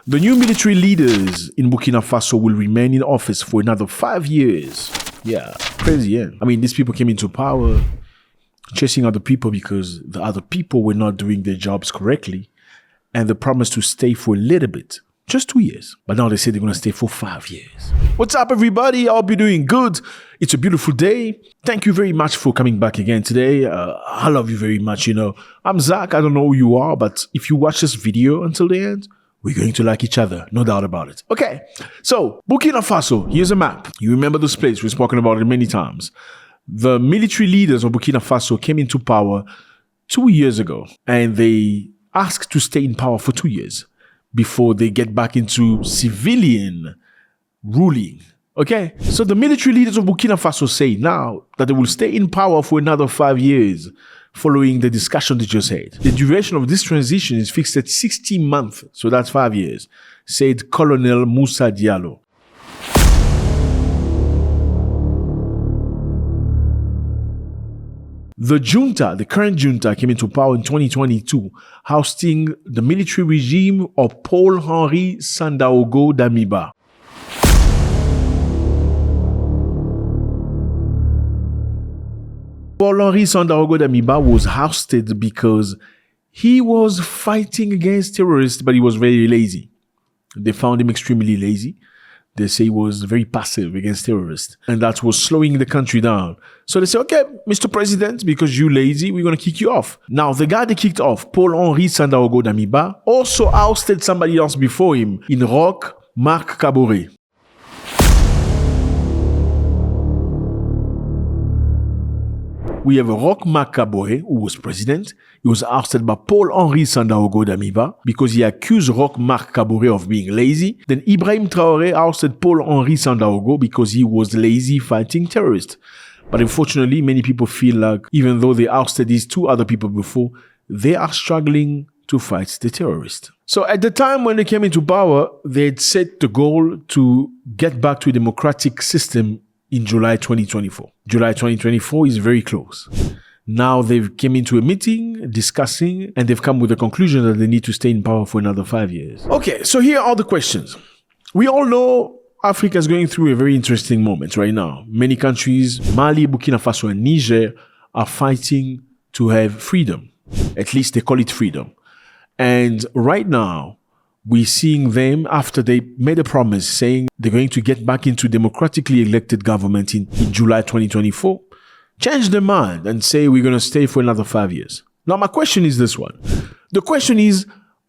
The new military leaders in Burkina Faso will remain in office for another 5 years. Yeah, crazy, yeah. I mean, these people came into power chasing other people because the other people were not doing their jobs correctly. And they promised to stay for a little bit. Just 2 years. But now they say they're going to stay for 5 years. What's up, everybody? I hope you're doing good. It's a beautiful day. Thank you very much for coming back again today. I love you very much, I'm Zack. I don't know who you are, but if you watch this video until the end, we're going to like each other. No doubt about it. Okay. So, Burkina Faso. Here's a map. You remember this place. We've spoken about it many times. The military leaders of Burkina Faso came into power 2 years ago. And they asked to stay in power for 2 years before they get back into civilian ruling. Okay? So the military leaders of Burkina Faso say now that they will stay in power for another 5 years following the discussion they just had. The duration of this transition is fixed at 60 months, so that's 5 years, said Colonel Moussa Diallo. The junta, the current junta, came into power in 2022, ousting the military regime of Paul-Henri Sandaogo Damiba. Paul-Henri Sandaogo Damiba was ousted because he was fighting against terrorists, but he was very lazy. They found him extremely lazy. They say he was very passive against terrorists. And that was slowing the country down. So they say, okay, Mr. President, because you're lazy, we're going to kick you off. Now, the guy they kicked off, Paul-Henri Sandaogo Damiba, also ousted somebody else before him in Roch Marc Kaboré. We have Roch Marc Kaboré, who was president. He was ousted by Paul-Henri Sandaogo Damiba because he accused Roch Marc Kaboré of being lazy. Then Ibrahima Traore ousted Paul-Henri Sandaogo because he was lazy fighting terrorists. But unfortunately, many people feel like even though they ousted these two other people before, they are struggling to fight the terrorists. So at the time when they came into power, they had set the goal to get back to a democratic system in July 2024. July 2024 is very close. Now they've come into a meeting, discussing, and they've come with the conclusion that they need to stay in power for another 5 years. Okay, so here are the questions. We all know Africa is going through a very interesting moment right now. Many countries, Mali, Burkina Faso, and Niger, are fighting to have freedom. At least they call it freedom. And right now, we're seeing them, after they made a promise saying they're going to get back into democratically elected government in July 2024, change their mind and say we're going to stay for another 5 years. Now, my question is this one. The question is,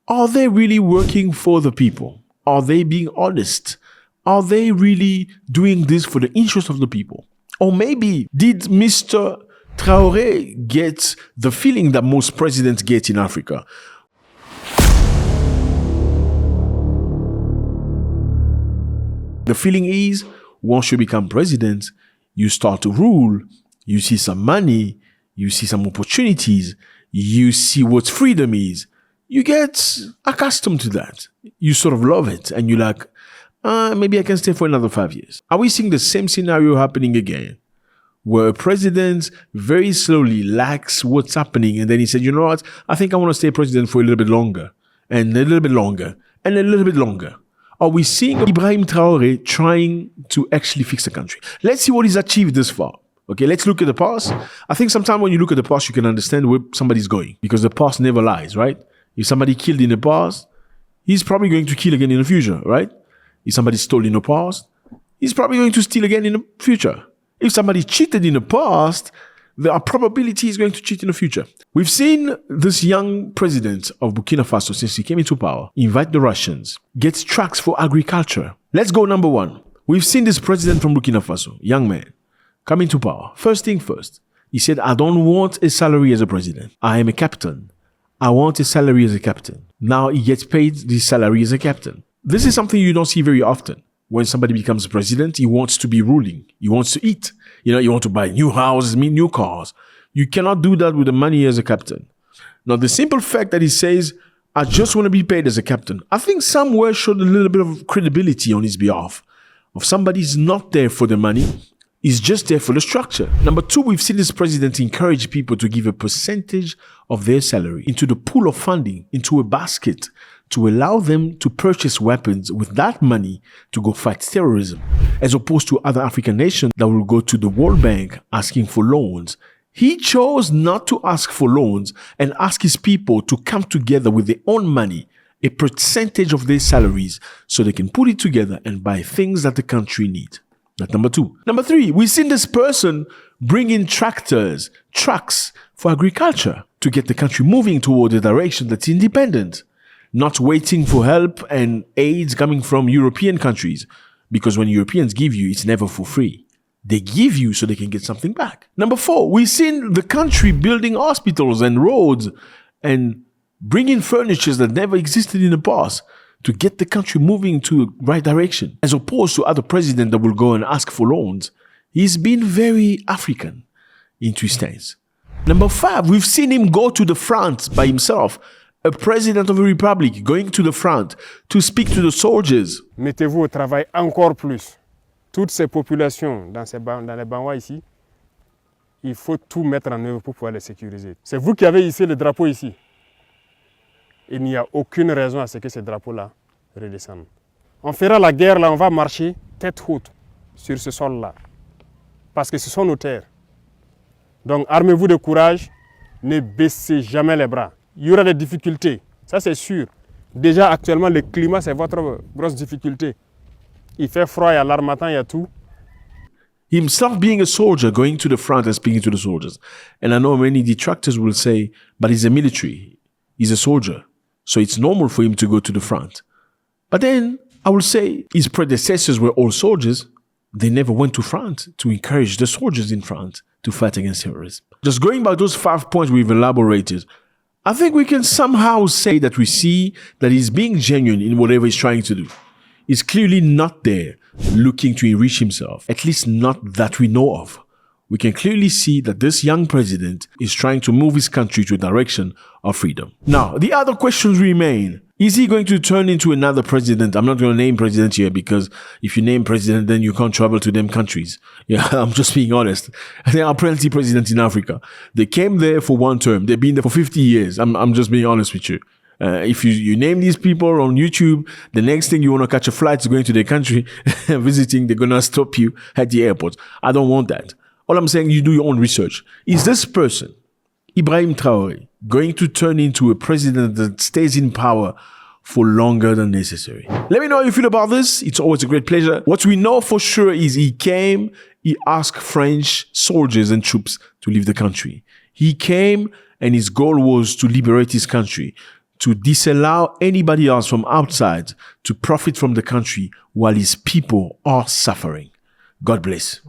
are they really working for the people? Are they being honest? Are they really doing this for the interest of the people? Or maybe did Mr. Traore get the feeling that most presidents get in Africa? The feeling is, once you become president, you start to rule, you see some money, you see some opportunities, you see what freedom is. You get accustomed to that. You sort of love it, and you're like, maybe I can stay for another 5 years. Are we seeing the same scenario happening again? Where a president very slowly likes what's happening, and then he said, you know what, I think I want to stay president for a little bit longer, and a little bit longer, and a little bit longer. Are we seeing Ibrahima Traore trying to actually fix the country? Let's see what he's achieved this far. Okay, let's look at the past. I think sometimes when you look at the past, you can understand where somebody's going. Because the past never lies, right? If somebody killed in the past, he's probably going to kill again in the future, right? If somebody stole in the past, he's probably going to steal again in the future. If somebody cheated in the past, there are probabilities he's going to cheat in the future. We've seen this young president of Burkina Faso, since he came into power, invite the Russians, get tracks for agriculture. Let's go number one. We've seen this president from Burkina Faso, young man, come into power. First thing first, he said, I don't want a salary as a president. I am a captain. I want a salary as a captain. Now he gets paid this salary as a captain. This is something you don't see very often. When somebody becomes president, he wants to be ruling. He wants to eat. You want to buy new houses, new cars. You cannot do that with the money as a captain. Now, the simple fact that he says, I just want to be paid as a captain, I think somewhere showed a little bit of credibility on his behalf. Of somebody's not there for the money, is just there for the structure. Number two, we've seen this president encourage people to give a percentage of their salary into the pool of funding, into a basket, to allow them to purchase weapons with that money to go fight terrorism, as opposed to other African nations that will go to the World Bank asking for loans. He chose not to ask for loans and ask his people to come together with their own money, a percentage of their salaries, so they can put it together and buy things that the country needs. That's number 2. Number 3, we've seen this person bring in tractors, trucks for agriculture to get the country moving toward a direction that's independent, not waiting for help and aids coming from European countries, because when Europeans give you, it's never for free. They give you so they can get something back. Number 4, we've seen the country building hospitals and roads and bringing furnitures that never existed in the past to get the country moving to the right direction, as opposed to other presidents that will go and ask for loans. He's been very African into his stance. Number 5, we've seen him go to the front by himself, a president of a republic going to the front to speak to the soldiers. Mettez-vous au travail encore plus. Toutes ces populations dans les Banwa ici, il faut tout mettre en œuvre pour pouvoir les sécuriser. C'est vous qui avez ici le drapeau ici. Il n'y a aucune raison à ce que ce drapeau-là redescende. On fera la guerre là, on va marcher tête haute sur ce sol-là. Parce que ce sont nos terres. Donc armez-vous de courage, ne baissez jamais les bras. Il y aura des difficultés, ça c'est sûr. Déjà actuellement le climat c'est votre grosse difficulté. Il fait froid, il y a l'armatan, il y a tout. Himself being a soldier, going to the front and speaking to the soldiers. And I know many detractors will say, but he's a military, he's a soldier, so it's normal for him to go to the front. But then I will say his predecessors were all soldiers. They never went to front to encourage the soldiers in front to fight against terrorism. Just going by those 5 points we've elaborated, I think we can somehow say that we see that he's being genuine in whatever he's trying to do. He's clearly not there looking to enrich himself, at least not that we know of. We can clearly see that this young president is trying to move his country to a direction of freedom. Now, the other questions remain. Is he going to turn into another president? I'm not going to name president here because if you name president, then you can't travel to them countries. Yeah, I'm just being honest. There are plenty of presidents in Africa. They came there for 1 term. They've been there for 50 years. I'm just being honest with you. If you name these people on YouTube, the next thing you want to catch a flight to going to their country, visiting, they're going to stop you at the airport. I don't want that. All I'm saying, you do your own research. Is this person, Ibrahima Traore, going to turn into a president that stays in power for longer than necessary? Let me know how you feel about this. It's always a great pleasure. What we know for sure is he asked French soldiers and troops to leave the country. He came and his goal was to liberate his country, to disallow anybody else from outside to profit from the country while his people are suffering. God bless.